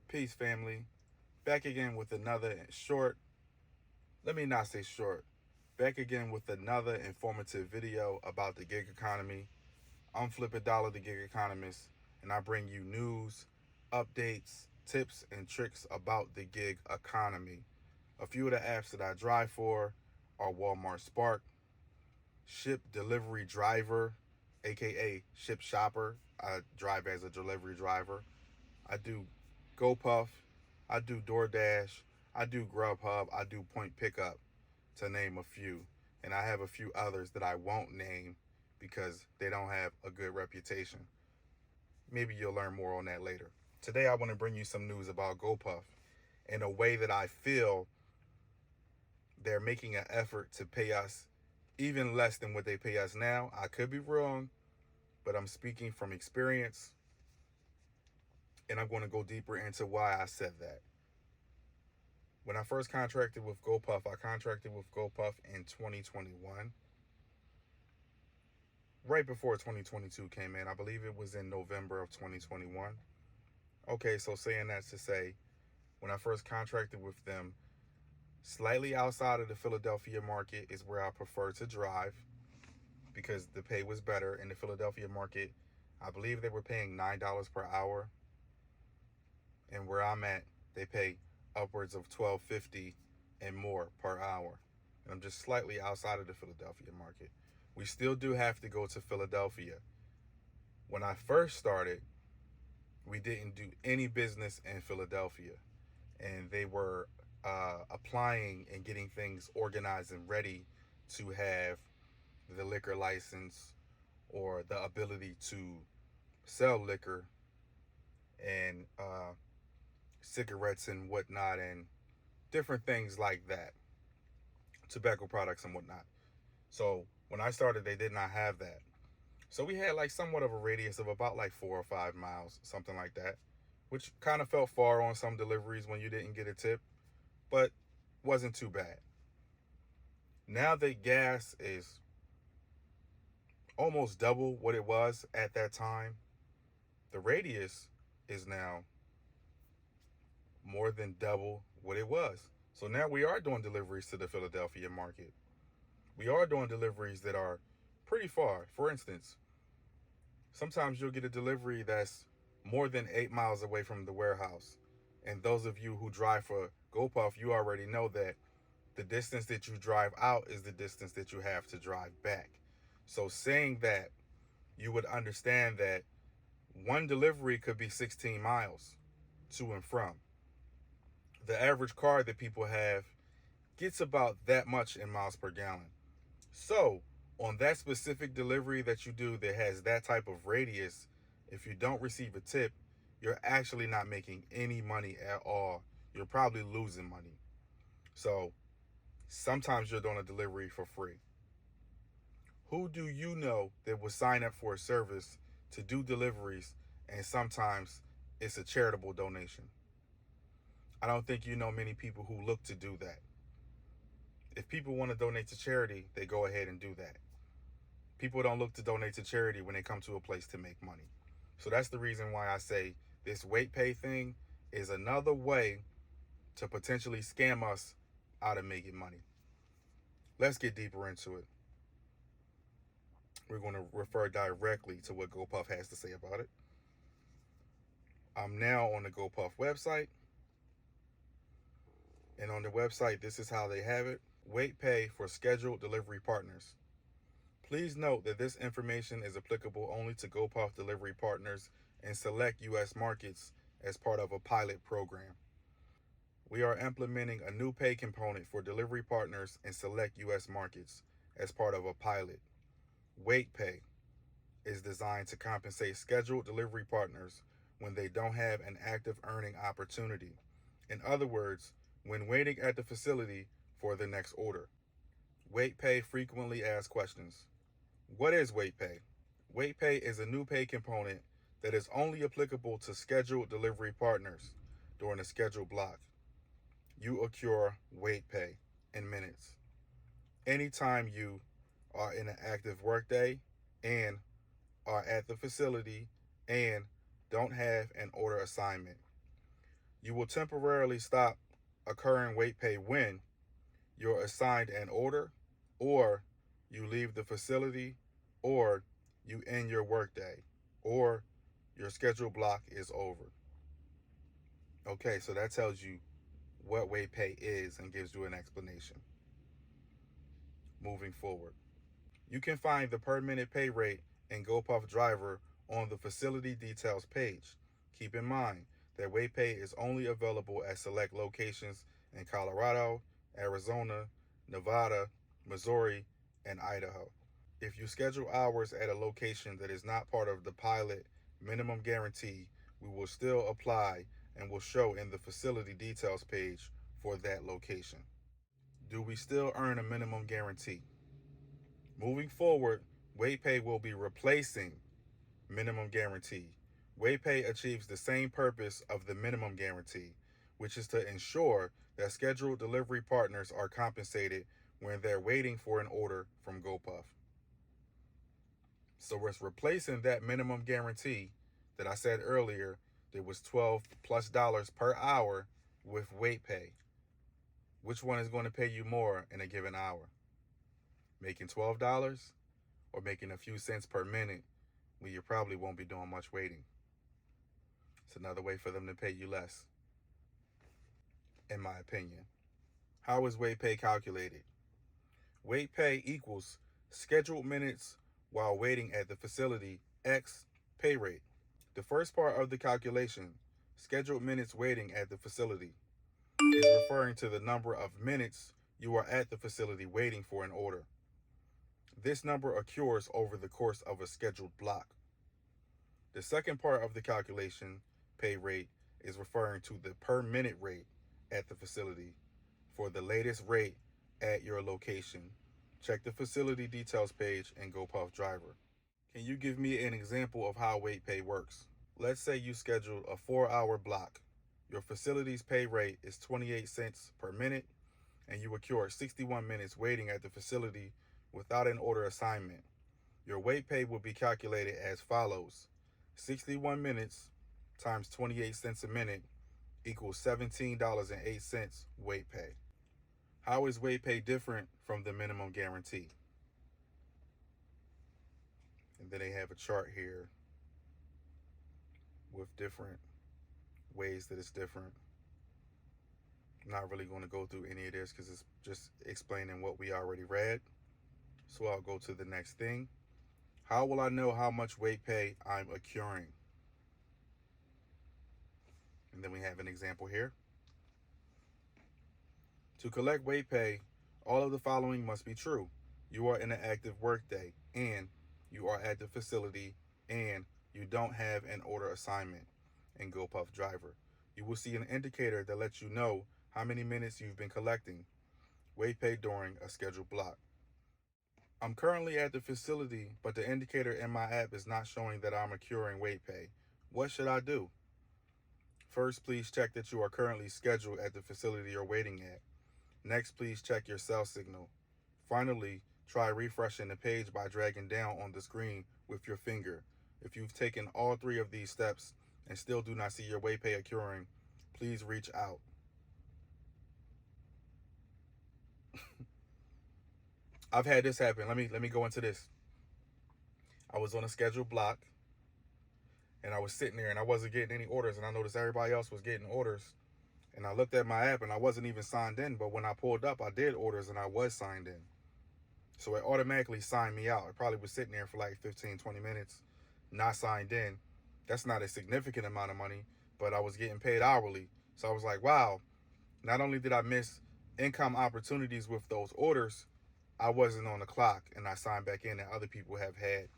Peace, family. Back again with another let me not say short, back again with another informative video about the gig economy. I'm Flip Dollar, the gig economist, and I bring you news, updates, tips, and tricks about the gig economy. A few of the apps that I drive for are Walmart Spark, Ship Delivery Driver, aka Ship Shopper. I drive as a delivery driver. I do GoPuff, I do DoorDash, I do Grubhub, I do Point Pickup, to name a few. And I have a few others that I won't name because they don't have a good reputation. Maybe you'll learn more on that later. Today I want to bring you some news about GoPuff in a way that I feel they're making an effort to pay us even less than what they pay us now. I could be wrong, but I'm speaking from experience, and I'm going to go deeper into why I said that. When I first contracted with GoPuff, I contracted with GoPuff in 2021, right before 2022 came in. I believe it was in November of 2021. Okay, so saying that to say, when I first contracted with them, slightly outside of the Philadelphia market is where I prefer to drive because the pay was better in the Philadelphia market. I believe they were paying $9 per hour, and where I'm at, they pay upwards of $12.50 and more per hour. And I'm just slightly outside of the Philadelphia market. We still do have to go to Philadelphia. When I first started, we didn't do any business in Philadelphia, and they were applying and getting things organized and ready to have the liquor license or the ability to sell liquor and cigarettes and whatnot and different things like that, tobacco products and whatnot. So when I started, they did not have that. So we had like somewhat of a radius of about like 4 or 5 miles, something like that, which kind of felt far on some deliveries when you didn't get a tip, but wasn't too bad. Now that gas is almost double what it was at that time, the radius is now more than double what it was. So now we are doing deliveries to the Philadelphia market. We are doing deliveries that are pretty far. For instance, sometimes you'll get a delivery that's more than 8 miles away from the warehouse. And those of you who drive for GoPuff, you already know that the distance that you drive out is the distance that you have to drive back. So saying that, you would understand that one delivery could be 16 miles to and from. The average car that people have gets about that much in miles per gallon. So on that specific delivery that you do that has that type of radius, if you don't receive a tip, you're actually not making any money at all. You're probably losing money. So sometimes you're doing a delivery for free. Who do you know that will sign up for a service to do deliveries and sometimes it's a charitable donation? I don't think you know many people who look to do that. If people want to donate to charity, they go ahead and do that. People don't look to donate to charity when they come to a place to make money. So that's the reason why I say this weight pay thing is another way to potentially scam us out of making money. Let's get deeper into it. We're going to refer directly to what GoPuff has to say about it. I'm now on the GoPuff website. And on the website, this is how they have it. Weight pay for scheduled delivery partners. Please note that this information is applicable only to GoPuff delivery partners in select U.S. markets as part of a pilot program. We are implementing a new pay component for delivery partners in select U.S. markets as part of a pilot. Weight pay is designed to compensate scheduled delivery partners when they don't have an active earning opportunity. In other words, when waiting at the facility for the next order. Weight pay frequently asked questions. What is weight pay? Weight pay is a new pay component that is only applicable to scheduled delivery partners during a scheduled block. You accrue weight pay in minutes. Anytime you are in an active workday and are at the facility and don't have an order assignment. You will temporarily stop occurring wait pay when you're assigned an order, or you leave the facility, or you end your workday, or your scheduled block is over. Okay, so that tells you what wait pay is and gives you an explanation. Moving forward, you can find the per minute pay rate in GoPuff Driver on the facility details page. Keep in mind that wait pay is only available at select locations in Colorado, Arizona, Nevada, Missouri, and Idaho. If you schedule hours at a location that is not part of the pilot minimum guarantee, we will still apply and will show in the facility details page for that location. Do we still earn a minimum guarantee? Moving forward, wait pay will be replacing minimum guarantee. Wait pay achieves the same purpose of the minimum guarantee, which is to ensure that scheduled delivery partners are compensated when they're waiting for an order from GoPuff. So it's replacing that minimum guarantee that I said earlier that was $12+ per hour with wait pay. Which one is going to pay you more in a given hour? Making $12 or making a few cents per minute when you probably won't be doing much waiting? It's another way for them to pay you less, in my opinion. How is wait pay calculated? Wait pay equals scheduled minutes while waiting at the facility x pay rate. The first part of the calculation, scheduled minutes waiting at the facility, is referring to the number of minutes you are at the facility waiting for an order. This number occurs over the course of a scheduled block. The second part of the calculation, pay rate, is referring to the per minute rate at the facility for the latest rate at your location. Check the facility details page in GoPuff Driver. Can you give me an example of how wait pay works? Let's say you scheduled a 4-hour block. Your facility's pay rate is 28 cents per minute, and you occur 61 minutes waiting at the facility without an order assignment. Your wait pay will be calculated as follows: 61 minutes times 28 cents a minute equals $17.08 wait pay. How is wait pay different from the minimum guarantee? And then they have a chart here with different ways that it's different. I'm not really going to go through any of this because it's just explaining what we already read. So I'll go to the next thing. How will I know how much wait pay I'm accruing? And then we have an example here. To collect wait pay, all of the following must be true. You are in an active workday, and you are at the facility, and you don't have an order assignment in GoPuff Driver. You will see an indicator that lets you know how many minutes you've been collecting wait pay during a scheduled block. I'm currently at the facility, but the indicator in my app is not showing that I'm accruing wait pay. What should I do? First, please check that you are currently scheduled at the facility you're waiting at. Next, please check your cell signal. Finally, try refreshing the page by dragging down on the screen with your finger. If you've taken all 3 of these steps and still do not see your wait pay accruing, please reach out. I've had this happen. Let me go into this. I was on a scheduled block, and I was sitting there, and I wasn't getting any orders, and I noticed everybody else was getting orders. And I looked at my app, and I wasn't even signed in, but when I pulled up, I did orders, and I was signed in. So it automatically signed me out. I probably was sitting there for like 15, 20 minutes, not signed in. That's not a significant amount of money, but I was getting paid hourly. So I was like, wow, not only did I miss income opportunities with those orders, I wasn't on the clock, and I signed back in, and other people have had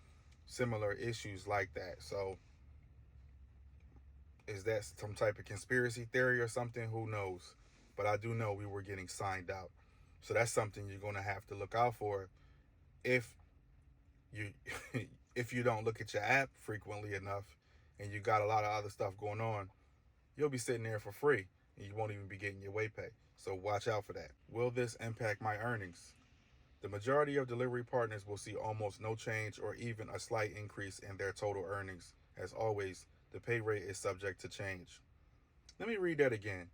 similar issues like that. So is that some type of conspiracy theory or something? Who knows? But I do know we were getting signed out. So that's something you're going to have to look out for if you if you don't look at your app frequently enough and you got a lot of other stuff going on. You'll be sitting there for free and you won't even be getting your wait pay. So watch out for that. Will this impact my earnings? The majority of delivery partners will see almost no change or even a slight increase in their total earnings. As always, the pay rate is subject to change. Let me read that again.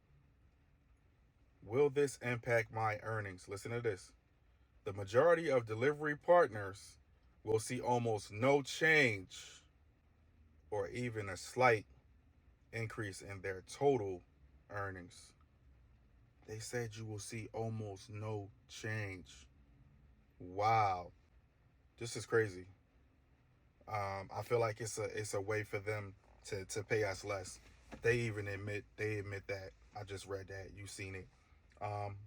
Will this impact my earnings? Listen to this. The majority of delivery partners will see almost no change or even a slight increase in their total earnings. They said you will see almost no change. Wow. This is crazy. I feel like it's a way for them to pay us less. They admit that. I just read that. You seen it.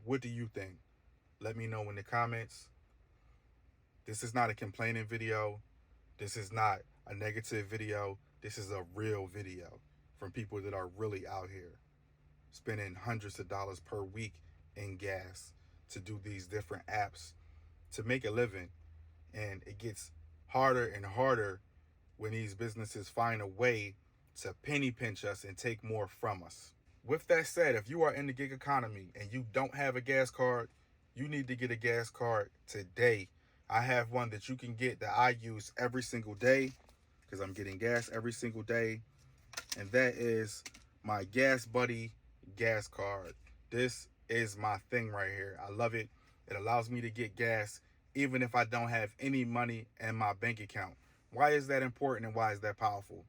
What do you think? Let me know in the comments. This is not a complaining video. This is not a negative video. This is a real video from people that are really out here spending hundreds of dollars per week in gas to do these different apps to make a living. And it gets harder and harder when these businesses find a way to penny pinch us and take more from us. With that said, if you are in the gig economy and you don't have a gas card, you need to get a gas card today. I have one that you can get that I use every single day because I'm getting gas every single day. And that is my Gas Buddy gas card. This is my thing right here. I love it. It allows me to get gas even if I don't have any money in my bank account. Why is that important and why is that powerful?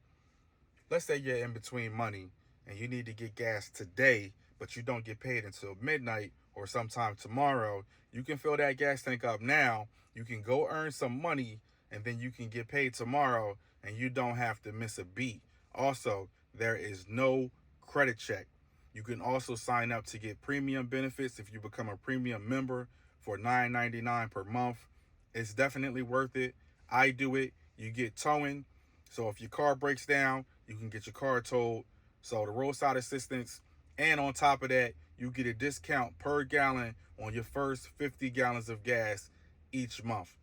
Let's say you're in between money and you need to get gas today, but you don't get paid until midnight or sometime tomorrow. You can fill that gas tank up now. You can go earn some money and then you can get paid tomorrow and you don't have to miss a beat. Also, there is no credit check. You can also sign up to get premium benefits if you become a premium member for $9.99 per month. It's definitely worth it. I do it. You get towing. So if your car breaks down, you can get your car towed. So the roadside assistance. And on top of that, you get a discount per gallon on your first 50 gallons of gas each month.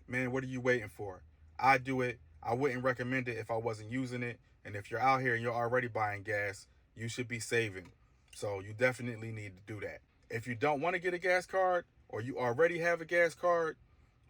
Man, what are you waiting for? I do it. I wouldn't recommend it if I wasn't using it. And if you're out here and you're already buying gas, you should be saving. So you definitely need to do that. If you don't want to get a gas card or you already have a gas card,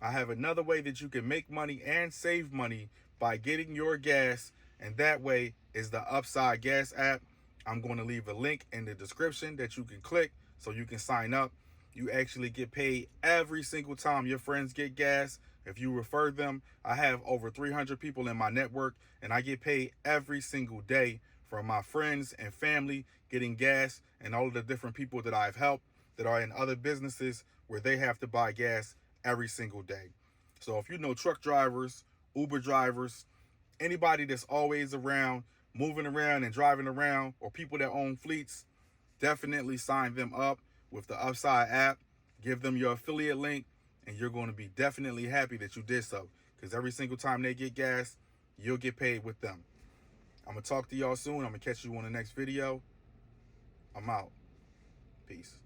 I have another way that you can make money and save money by getting your gas. And that way is the Upside Gas app. I'm going to leave a link in the description that you can click so you can sign up. You actually get paid every single time your friends get gas. If you refer them, I have over 300 people in my network, and I get paid every single day from my friends and family getting gas and all of the different people that I've helped that are in other businesses where they have to buy gas every single day. So if you know truck drivers, Uber drivers, anybody that's always around, moving around and driving around, or people that own fleets, definitely sign them up with the Upside app. Give them your affiliate link, and you're going to be definitely happy that you did so. Because every single time they get gas, you'll get paid with them. I'm going to talk to y'all soon. I'm going to catch you on the next video. I'm out. Peace.